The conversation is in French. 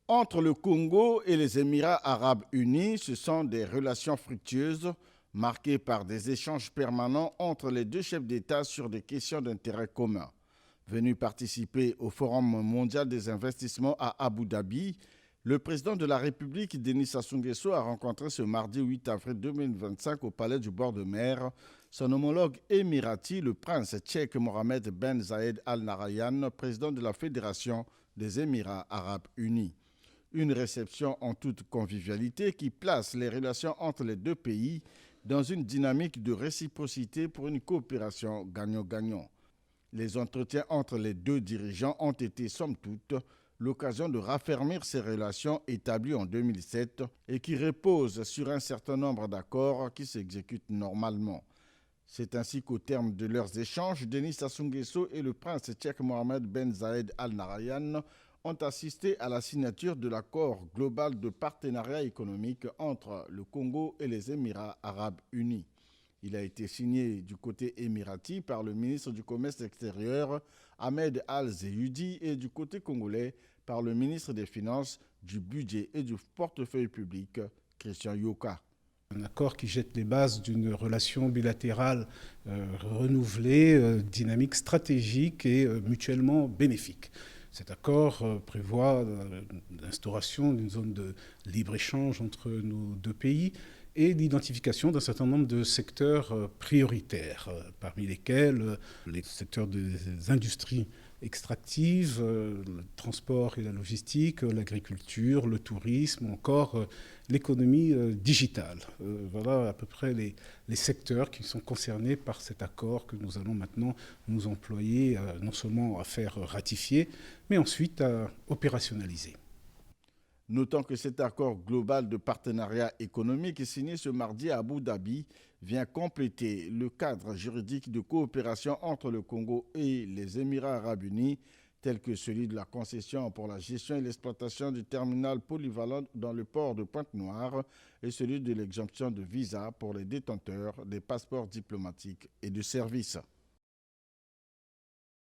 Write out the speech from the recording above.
Entre le Congo et les Émirats arabes unis, ce sont des relations fructueuses marquées par des échanges permanents entre les deux chefs d'État sur des questions d'intérêt commun. Venu participer au Forum mondial des investissements à Abu Dhabi, le président de la République, Denis Sassou Nguesso, a rencontré ce mardi 8 avril 2025 au Palais du bord de mer son homologue émirati, le prince tchèque Mohamed Ben Zayed Al Nahyan, président de la Fédération des Émirats arabes unis. Une réception en toute convivialité qui place les relations entre les deux pays dans une dynamique de réciprocité pour une coopération gagnant-gagnant. Les entretiens entre les deux dirigeants ont été, somme toute, l'occasion de raffermir ces relations établies en 2007 et qui reposent sur un certain nombre d'accords qui s'exécutent normalement. C'est ainsi qu'au terme de leurs échanges, Denis Sassou Nguesso et le prince tchèque Mohamed Ben Zayed Al Nahyan ont assisté à la signature de l'accord global de partenariat économique entre le Congo et les Émirats arabes unis. Il a été signé du côté émirati par le ministre du Commerce extérieur Ahmed Al-Zeyoudi et du côté congolais par le ministre des Finances, du Budget et du Portefeuille public, Christian Yoka. Un accord qui jette les bases d'une relation bilatérale renouvelée, dynamique, stratégique et mutuellement bénéfique. Cet accord prévoit l'instauration d'une zone de libre-échange entre nos deux pays et l'identification d'un certain nombre de secteurs prioritaires, parmi lesquels les secteurs des industries extractives, le transport et la logistique, l'agriculture, le tourisme, encore l'économie digitale. Voilà à peu près les secteurs qui sont concernés par cet accord que nous allons maintenant nous employer non seulement à faire ratifier, mais ensuite à opérationnaliser. Notons que cet accord global de partenariat économique signé ce mardi à Abu Dhabi vient compléter le cadre juridique de coopération entre le Congo et les Émirats arabes unis, tel que celui de la concession pour la gestion et l'exploitation du terminal polyvalent dans le port de Pointe-Noire et celui de l'exemption de visa pour les détenteurs des passeports diplomatiques et de services.